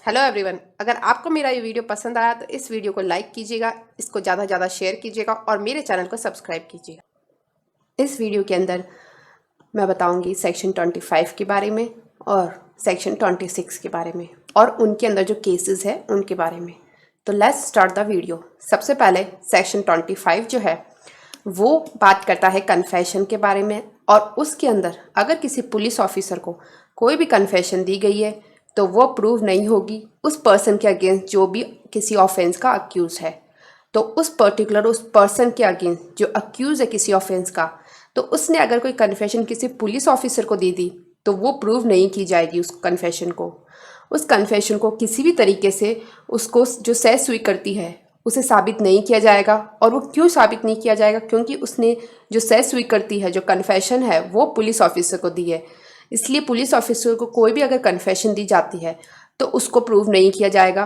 Hello everyone, अगर आपको मेरा ये वीडियो पसंद आया तो इस वीडियो को लाइक कीजिएगा, इसको ज़्यादा से ज़्यादा शेयर कीजिएगा और मेरे चैनल को सब्सक्राइब कीजिएगा। इस वीडियो के अंदर मैं बताऊंगी सेक्शन 25 के बारे में और सेक्शन 26 के बारे में और उनके अंदर जो केसेस है उनके बारे में। तो लेट्स स्टार्ट द वीडियो। सबसे पहले सेक्शन 25 जो है वो बात करता है कन्फेशन के बारे में, और उसके अंदर अगर किसी पुलिस ऑफिसर को कोई भी कन्फेशन दी गई है तो वो प्रूव नहीं होगी उस पर्सन के अगेंस्ट जो भी किसी ऑफेंस का अक्यूज़ है। तो उस पर्टिकुलर उस पर्सन के अगेंस्ट जो अक्यूज़ है किसी ऑफेंस का, तो उसने अगर कोई कन्फेशन किसी पुलिस ऑफिसर को दे दी तो वो प्रूव नहीं की जाएगी उस कन्फेशन को। उस कन्फेशन को किसी भी तरीके से उसको जो सह सुई करती है उसे साबित नहीं किया जाएगा। और वो क्यों साबित नहीं किया जाएगा? क्योंकि उसने जो सह सुई करती है, जो कन्फेशन है, वो पुलिस ऑफिसर को दी है। इसलिए पुलिस ऑफिसर को कोई भी अगर कन्फेशन दी जाती है तो उसको प्रूव नहीं किया जाएगा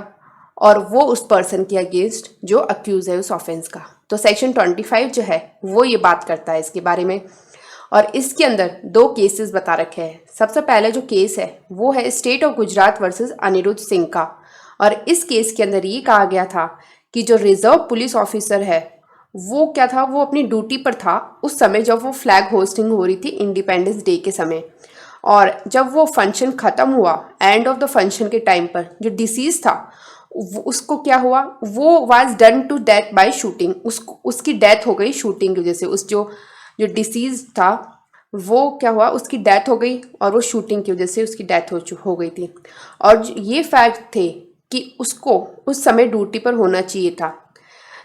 और वो उस पर्सन के अगेंस्ट जो अक्यूज़ है उस ऑफेंस का। तो सेक्शन 25 जो है वो ये बात करता है इसके बारे में, और इसके अंदर दो केसेस बता रखे हैं। सबसे पहले जो केस है वो है state of Gujarat versus Anirudh Singh का। और इस केस के अंदर ये कहा गया था कि जो रिजर्व पुलिस ऑफिसर है वो क्या था, वो अपनी ड्यूटी पर था उस समय जब वो फ्लैग होस्टिंग हो रही थी इंडिपेंडेंस डे के समय। और जब वो फंक्शन ख़त्म हुआ, एंड ऑफ द फंक्शन के टाइम पर जो डिसीज था उसको क्या हुआ, वो was done to death by shooting. उसकी डेथ हो गई शूटिंग की वजह से। उस जो डिसीज था वो क्या हुआ, उसकी डेथ हो गई और वो शूटिंग की वजह से उसकी डेथ हो गई थी। और ये फैक्ट थे कि उसको उस समय ड्यूटी पर होना चाहिए था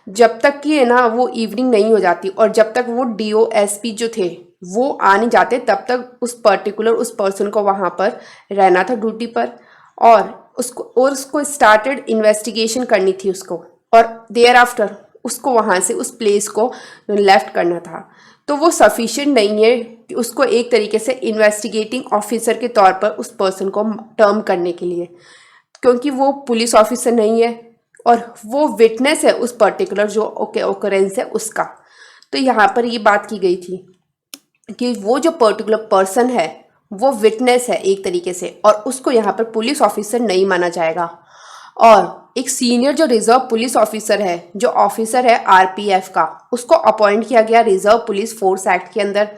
जब तक कि है ना वो इवनिंग नहीं हो जाती, और जब तक वो DOSP जो थे वो आ नहीं जाते तब तक उस पर्टिकुलर उस पर्सन को वहाँ पर रहना था ड्यूटी पर। और उसको स्टार्टेड इन्वेस्टिगेशन करनी थी उसको, और देयर आफ्टर उसको वहाँ से उस प्लेस को लेफ्ट करना था। तो वो सफिशिएंट नहीं है कि उसको एक तरीके से इन्वेस्टिगेटिंग ऑफिसर के तौर पर उस पर्सन को टर्म करने के लिए, क्योंकि वो पुलिस ऑफिसर नहीं है और वो विटनेस है उस पर्टिकुलर जो ओकरेंस है उसका। तो यहाँ पर ये बात की गई थी कि वो जो पर्टिकुलर पर्सन है वो विटनेस है एक तरीके से, और उसको यहाँ पर पुलिस ऑफिसर नहीं माना जाएगा। और एक सीनियर जो रिजर्व पुलिस ऑफिसर है, जो ऑफिसर है RPF का, उसको अपॉइंट किया गया रिजर्व पुलिस फोर्स एक्ट के अंदर।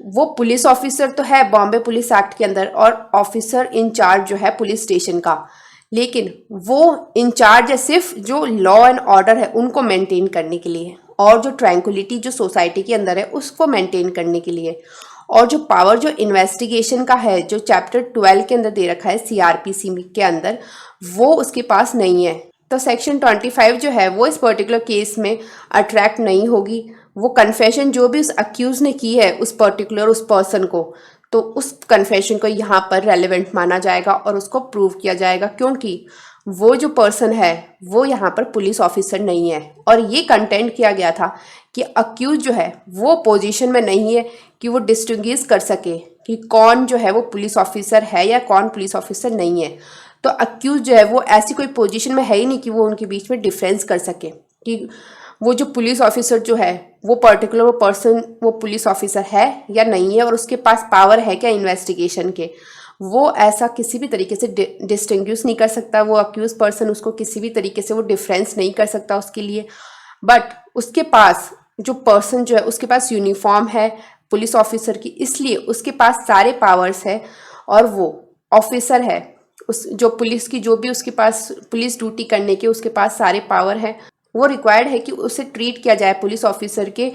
वो पुलिस ऑफिसर तो है बॉम्बे पुलिस एक्ट के अंदर और ऑफिसर इंचार्ज जो है पुलिस स्टेशन का, लेकिन वो इंचार्ज है सिर्फ जो लॉ एंड ऑर्डर है उनको मेंटेन करने के लिए, और जो ट्रैंक्विलिटी जो सोसाइटी के अंदर है उसको मेंटेन करने के लिए। और जो पावर जो इन्वेस्टिगेशन का है जो चैप्टर 12 के अंदर दे रखा है CRPC के अंदर, वो उसके पास नहीं है। तो सेक्शन 25 जो है वो इस पर्टिकुलर केस में अट्रैक्ट नहीं होगी। वो कन्फेशन जो भी उस अक्यूज़ ने की है उस पर्टिकुलर उस पर्सन को, तो उस कन्फेशन को यहाँ पर रेलेवेंट माना जाएगा और उसको प्रूव किया जाएगा, क्योंकि वो जो पर्सन है वो यहाँ पर पुलिस ऑफिसर नहीं है। और ये कंटेंट किया गया था कि अक्यूज जो है वो पोजीशन में नहीं है कि वो डिस्टिंग्विश कर सके कि कौन जो है वो पुलिस ऑफिसर है या कौन पुलिस ऑफिसर नहीं है। तो अक्यूज जो है वो ऐसी कोई पोजीशन में है ही नहीं कि वो उनके बीच में डिफरेंस कर सके कि वो जो पुलिस ऑफिसर जो है वो पर्टिकुलर वो पर्सन वो पुलिस ऑफिसर है या नहीं है, और उसके पास पावर है क्या इन्वेस्टिगेशन के। वो ऐसा किसी भी तरीके से डिस्टिंग्विश नहीं कर सकता। वो अक्यूज पर्सन उसको किसी भी तरीके से वो डिफरेंस नहीं कर सकता उसके लिए। बट उसके पास जो पर्सन जो है उसके पास यूनिफॉर्म है पुलिस ऑफिसर की, इसलिए उसके पास सारे पावर्स है और वो ऑफिसर है। उस जो पुलिस की जो भी उसके पास पुलिस ड्यूटी करने के उसके पास सारे पावर है। वो रिक्वायर्ड है कि उसे ट्रीट किया जाए पुलिस ऑफिसर के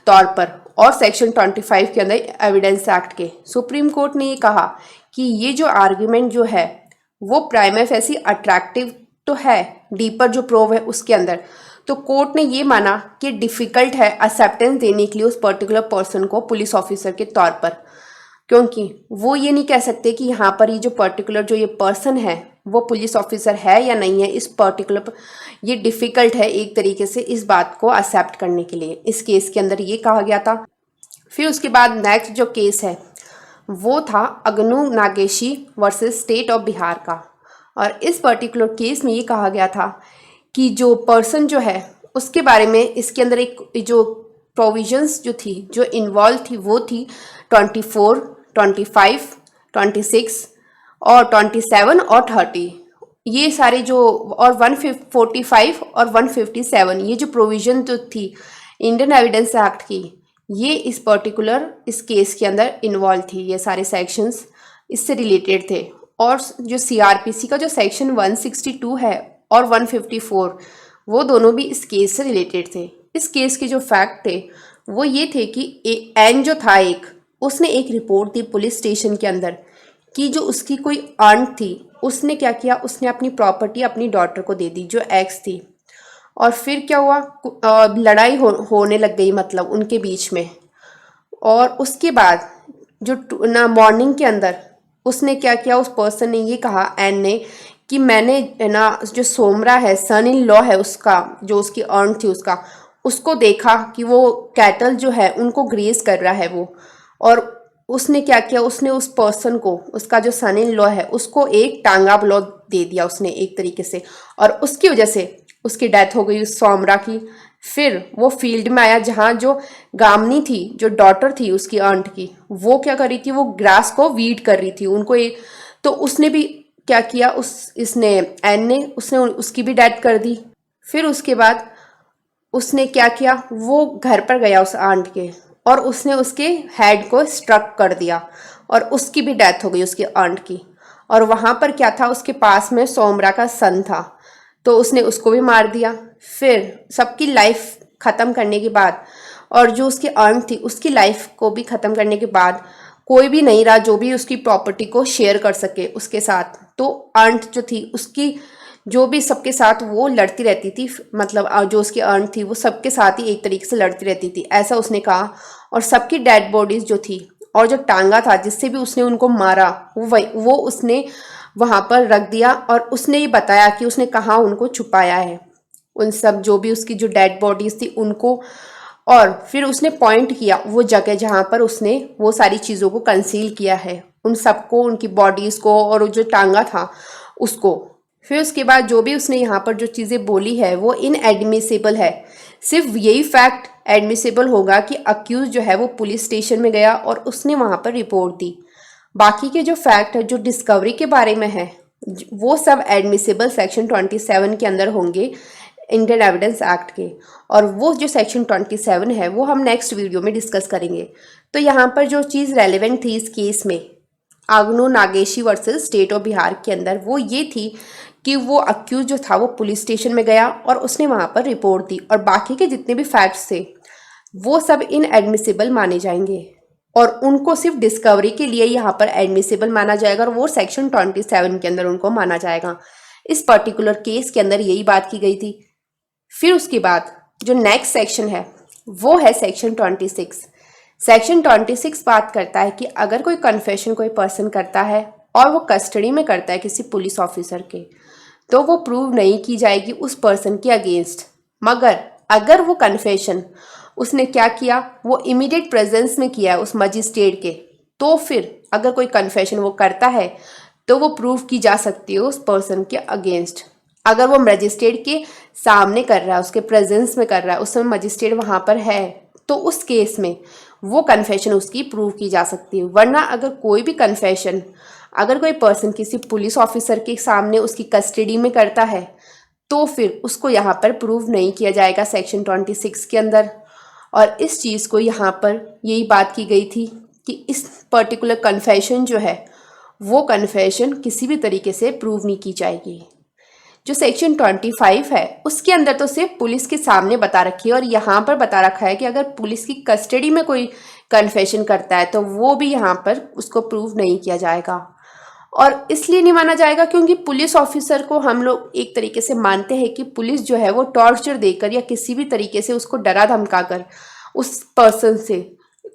तौर पर। और सेक्शन 25 के अंदर एविडेंस एक्ट के सुप्रीम कोर्ट ने ये कहा कि ये जो आर्ग्यूमेंट जो है वो प्राइमा फेसी अट्रैक्टिव तो है, डीपर जो प्रूव है उसके अंदर। तो कोर्ट ने ये माना कि डिफ़िकल्ट है एक्सेप्टेंस देने के लिए उस पर्टिकुलर पर्सन को पुलिस ऑफिसर के तौर पर, क्योंकि वो ये नहीं कह सकते कि यहाँ पर ये जो पर्टिकुलर जो ये पर्सन है वो पुलिस ऑफिसर है या नहीं है। इस पर्टिकुलर ये डिफ़िकल्ट है एक तरीके से इस बात को एक्सेप्ट करने के लिए। इस केस के अंदर ये कहा गया था। फिर उसके बाद नेक्स्ट जो केस है वो था Agnu Nageshi versus state of Bihar का। और इस पर्टिकुलर केस में ये कहा गया था कि जो पर्सन जो है उसके बारे में इसके अंदर एक जो प्रोविजंस जो थी जो इन्वॉल्व थी वो थी 24, 25, 26 और 27 और 30। ये सारे जो और 145 और 157 ये जो प्रोविजन जो थी इंडियन एविडेंस एक्ट की, ये इस पर्टिकुलर इस केस के अंदर इन्वॉल्व थी। ये सारे सेक्शंस इससे रिलेटेड थे। और जो सीआरपीसी का जो सेक्शन 162 है और 154 वो दोनों भी इस केस से रिलेटेड थे। इस केस के जो फैक्ट थे वो ये थे कि एन जो था एक, उसने एक रिपोर्ट दी पुलिस स्टेशन के अंदर कि जो उसकी कोई आंट थी उसने क्या किया, उसने अपनी प्रॉपर्टी अपनी डॉटर को दे दी जो एक्स थी। और फिर क्या हुआ, लड़ाई होने लग गई मतलब उनके बीच में। और उसके बाद जो ना मॉर्निंग के अंदर उसने क्या किया, उस पर्सन ने ये कहा एन ने कि मैंने ना जो सोमरा है सन इन लॉ है उसका, जो उसकी अर्न थी उसको देखा कि वो कैटल जो है उनको ग्रेज कर रहा है वो। और उसने क्या किया, उसने उस पर्सन को, उसका जो सन इन लॉ है उसको एक टांगा ब्लॉक दे दिया उसने एक तरीके से, और उसकी वजह से उसकी डेथ हो गई उस सोमरा की। फिर वो फील्ड में आया जहाँ जो गामनी थी, जो डॉटर थी उसकी आंट की, वो क्या कर रही थी, वो ग्रास को वीड कर रही थी उनको एक। तो उसने भी क्या किया, इसने एन ने उसने उसकी भी डेथ कर दी। फिर उसके बाद उसने क्या किया, वो घर पर गया उस आंट के और उसने उसके हेड को स्ट्रक कर दिया और उसकी भी डेथ हो गई उसकी आंट की। और वहां पर क्या था, उसके पास में सोमरा का सन था तो उसने उसको भी मार दिया। फिर सबकी लाइफ ख़त्म करने के बाद और जो उसकी आंट थी उसकी लाइफ को भी ख़त्म करने के बाद कोई भी नहीं रहा जो भी उसकी प्रॉपर्टी को शेयर कर सके उसके साथ। तो आंट जो थी उसकी जो भी सबके साथ वो लड़ती रहती थी, मतलब जो उसकी अर्न थी वो सबके साथ ही एक तरीके से लड़ती रहती थी, ऐसा उसने कहा। और सबकी डेड बॉडीज जो थी और जो टांगा था जिससे भी उसने उनको मारा वो उसने वहां पर रख दिया। और उसने ये बताया कि उसने कहाँ उनको छुपाया है, उन सब जो भी उसकी जो डेड बॉडीज थी उनको। और फिर उसने पॉइंट किया वो जगह जहाँ पर उसने वो सारी चीज़ों को कंसील किया है, उन सबको, उनकी बॉडीज़ को और जो टांगा था उसको। फिर उसके बाद जो भी उसने यहाँ पर जो चीज़ें बोली है वो इनएडमिसिबल है। सिर्फ यही फैक्ट एडमिसिबल होगा कि अक्यूज जो है वो पुलिस स्टेशन में गया और उसने वहाँ पर रिपोर्ट दी। बाकी के जो फैक्ट है जो डिस्कवरी के बारे में है वो सब एडमिसिबल सेक्शन 27 के अंदर होंगे इंडियन एविडेंस एक्ट के। और वो जो सेक्शन 27 है वो हम नेक्स्ट वीडियो में डिस्कस करेंगे। तो यहाँ पर जो चीज़ रेलेवेंट थी इस केस में Agnu Nageshi versus state of Bihar के अंदर वो ये थी कि वो अक्यूज जो था वो पुलिस स्टेशन में गया और उसने वहाँ पर रिपोर्ट दी। और बाकी के जितने भी फैक्ट्स थे वो सब इनएडमिसिबल माने जाएंगे और उनको सिर्फ डिस्कवरी के लिए यहाँ पर एडमिसिबल माना जाएगा और वो सेक्शन 27 के अंदर उनको माना जाएगा। इस पर्टिकुलर केस के अंदर यही बात की गई थी। फिर उसके बाद जो नेक्स्ट सेक्शन है वो है सेक्शन 26। सेक्शन 26 बात करता है कि अगर कोई कन्फेशन कोई पर्सन करता है और वो कस्टडी में करता है किसी पुलिस ऑफिसर के, तो वो प्रूव नहीं की जाएगी उस पर्सन के अगेंस्ट। मगर अगर वो कन्फेशन उसने क्या किया, वो इमीडिएट प्रेजेंस में किया है उस मजिस्ट्रेट के, तो फिर अगर कोई कन्फेशन वो करता है तो वो प्रूव की जा सकती है उस पर्सन के अगेंस्ट। अगर वो मजिस्ट्रेट के सामने कर रहा है, उसके प्रेजेंस में कर रहा है, उस समय मजिस्ट्रेट वहाँ पर है, तो उस केस में वो कन्फेशन उसकी प्रूव की जा सकती है। वरना अगर कोई भी कन्फेशन अगर कोई पर्सन किसी पुलिस ऑफिसर के सामने उसकी कस्टडी में करता है तो फिर उसको यहाँ पर प्रूव नहीं किया जाएगा सेक्शन 26 के अंदर। और इस चीज़ को यहाँ पर यही बात की गई थी कि इस पर्टिकुलर कन्फेशन जो है वो कन्फेशन किसी भी तरीके से प्रूव नहीं की जाएगी। जो सेक्शन 25 है उसके अंदर तो सिर्फ पुलिस के सामने बता रखी है और यहाँ पर बता रखा है कि अगर पुलिस की कस्टडी में कोई कन्फेशन करता है तो वो भी यहाँ पर उसको प्रूव नहीं किया जाएगा। और इसलिए नहीं माना जाएगा क्योंकि पुलिस ऑफिसर को हम लोग एक तरीके से मानते हैं कि पुलिस जो है वो टॉर्चर देकर या किसी भी तरीके से उसको डरा धमका कर उस पर्सन से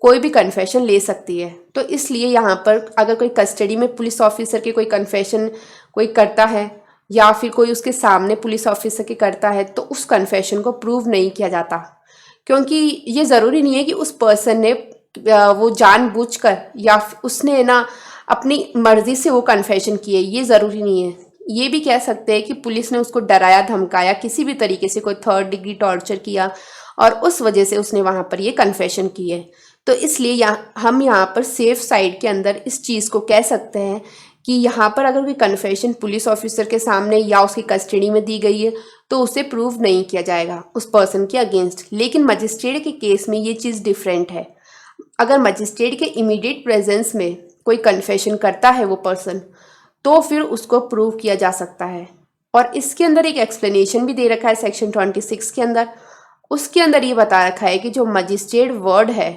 कोई भी कन्फेशन ले सकती है। तो इसलिए यहाँ पर अगर कोई कस्टडी में पुलिस ऑफिसर के कोई कन्फेशन कोई करता है या फिर कोई उसके सामने पुलिस ऑफिसर के करता है तो उस कन्फेशन को प्रूव नहीं किया जाता। क्योंकि ये ज़रूरी नहीं है कि उस पर्सन ने वो जानबूझकर या उसने ना अपनी मर्जी से वो कन्फेशन किए, ये ज़रूरी नहीं है। ये भी कह सकते हैं कि पुलिस ने उसको डराया धमकाया, किसी भी तरीके से कोई 3rd डिग्री टॉर्चर किया और उस वजह से उसने वहाँ पर ये कन्फेशन की है। तो इसलिए हम यहाँ पर सेफ साइड के अंदर इस चीज़ को कह सकते हैं कि यहाँ पर अगर कोई कन्फेशन पुलिस ऑफिसर के सामने या उसकी कस्टडी में दी गई है तो उसे प्रूव नहीं किया जाएगा उस पर्सन के अगेंस्ट। लेकिन मजिस्ट्रेट के केस में ये चीज़ डिफरेंट है। अगर मजिस्ट्रेट के इमीडिएट प्रेजेंस में कोई कन्फेशन करता है वो पर्सन, तो फिर उसको प्रूव किया जा सकता है। और इसके अंदर एक एक्सप्लेनेशन भी दे रखा है सेक्शन 26 के अंदर। उसके अंदर ये बता रखा है कि जो मजिस्ट्रेट वर्ड है,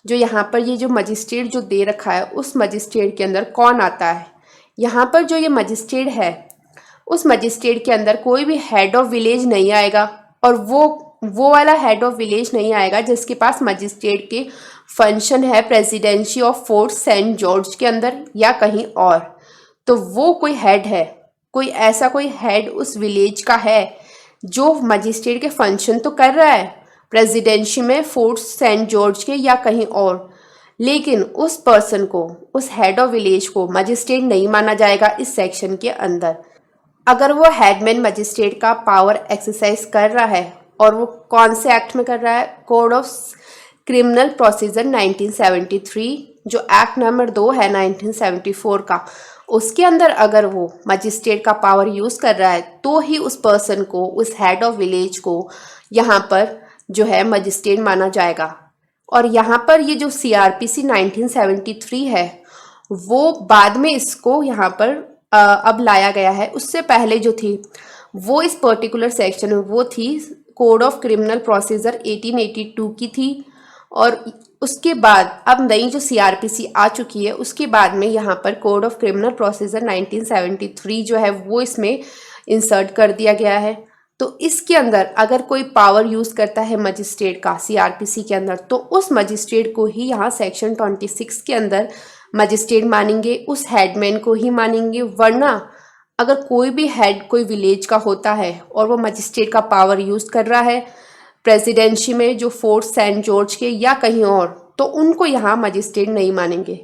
जो यहाँ पर ये जो मजिस्ट्रेट जो दे रखा है, उस मजिस्ट्रेट के अंदर कौन आता है। यहाँ पर जो ये मजिस्ट्रेट है, उस मजिस्ट्रेट के अंदर कोई भी हेड ऑफ विलेज नहीं आएगा, और वो वाला हेड ऑफ विलेज नहीं आएगा जिसके पास मजिस्ट्रेट के फंक्शन है presidency of fort saint George के अंदर या कहीं और। तो वो कोई हेड है, कोई ऐसा कोई हेड उस विलेज का है जो मजिस्ट्रेट के फंक्शन तो कर रहा है प्रेसिडेंसी में फोर्ट सेंट जॉर्ज के या कहीं और, लेकिन उस पर्सन को, उस हेड ऑफ विलेज को मजिस्ट्रेट नहीं माना जाएगा इस सेक्शन के अंदर। अगर वो हेडमैन मजिस्ट्रेट का पावर एक्सरसाइज कर रहा है, और वो कौन से एक्ट में कर रहा है, कोड ऑफ क्रिमिनल प्रोसीजर 1973, जो एक्ट नंबर 2 है 1974 का, उसके अंदर अगर वो मजिस्ट्रेट का पावर यूज़ कर रहा है तो ही उस पर्सन को, उस हेड ऑफ विलेज को यहाँ पर जो है मजिस्ट्रेट माना जाएगा। और यहाँ पर ये जो CRPC 1973 है वो बाद में इसको यहाँ पर अब लाया गया है। उससे पहले जो थी वो इस पर्टिकुलर सेक्शन में वो थी कोड ऑफ क्रिमिनल प्रोसीजर 1882 की थी, और उसके बाद अब नई जो CRPC आ चुकी है उसके बाद में यहाँ पर कोड ऑफ क्रिमिनल प्रोसीजर 1973 जो है वो इसमें इंसर्ट कर दिया गया है। तो इसके अंदर अगर कोई पावर यूज़ करता है मजिस्ट्रेट का CRPC के अंदर, तो उस मजिस्ट्रेट को ही यहाँ सेक्शन 26 के अंदर मजिस्ट्रेट मानेंगे, उस हेडमैन को ही मानेंगे। वरना अगर कोई भी हेड कोई विलेज का होता है और वो मजिस्ट्रेट का पावर यूज़ कर रहा है प्रेसिडेंसी में जो फोर्ट सेंट जॉर्ज के या कहीं और, तो उनको यहाँ मजिस्ट्रेट नहीं मानेंगे।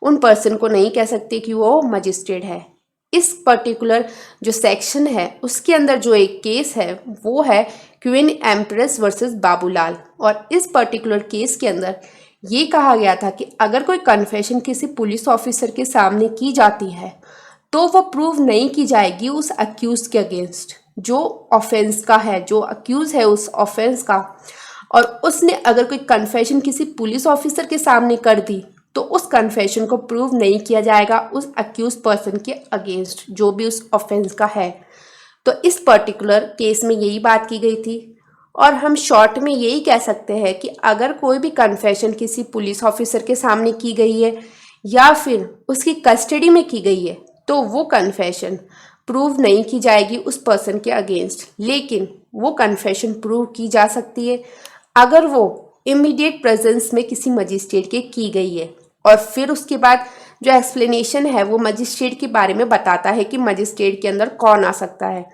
उन पर्सन को नहीं कह सकते कि वो मजिस्ट्रेट है। इस पर्टिकुलर जो सेक्शन है उसके अंदर जो एक केस है वो है क्वीन एम्प्रेस वर्सेस बाबूलाल। और इस पर्टिकुलर केस के अंदर ये कहा गया था कि अगर कोई कन्फेशन किसी पुलिस ऑफिसर के सामने की जाती है तो वो प्रूव नहीं की जाएगी उस अक्यूज के अगेंस्ट, जो ऑफेंस का है, जो अक्यूज है उस ऑफेंस का। और उसने अगर कोई कन्फेशन किसी पुलिस ऑफिसर के सामने कर दी तो उस कन्फेशन को प्रूव नहीं किया जाएगा उस अक्यूज पर्सन के अगेंस्ट, जो भी उस ऑफेंस का है। तो इस पर्टिकुलर केस में यही बात की गई थी। और हम शॉर्ट में यही कह सकते हैं कि अगर कोई भी कन्फेशन किसी पुलिस ऑफिसर के सामने की गई है या फिर उसकी कस्टडी में की गई है तो वो कन्फेशन प्रूव नहीं की जाएगी उस पर्सन के अगेंस्ट, लेकिन वो कन्फेशन प्रूव की जा सकती है अगर वो इमीडिएट प्रेजेंस में किसी मजिस्ट्रेट के की गई है। और फिर उसके बाद जो एक्सप्लेनेशन है वो मजिस्ट्रेट के बारे में बताता है कि मजिस्ट्रेट के अंदर कौन आ सकता है।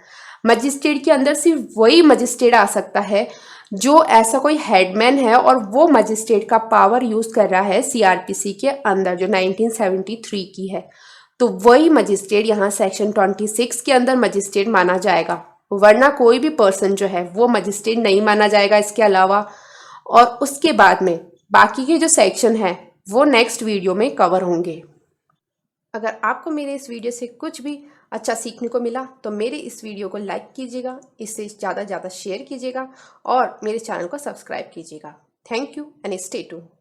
मजिस्ट्रेट के अंदर सिर्फ वही मजिस्ट्रेट आ सकता है जो ऐसा कोई हेडमैन है और वो मजिस्ट्रेट का पावर यूज़ कर रहा है CRPC के अंदर जो 1973 की है। तो वही मजिस्ट्रेट यहाँ सेक्शन 26 के अंदर मजिस्ट्रेट माना जाएगा, वरना कोई भी पर्सन जो है वो मजिस्ट्रेट नहीं माना जाएगा इसके अलावा। और उसके बाद में बाकी के जो सेक्शन है वो नेक्स्ट वीडियो में कवर होंगे। अगर आपको मेरे इस वीडियो से कुछ भी अच्छा सीखने को मिला तो मेरे इस वीडियो को लाइक कीजिएगा, इससे ज़्यादा शेयर कीजिएगा और मेरे चैनल को सब्सक्राइब कीजिएगा। Thank you and stay tuned.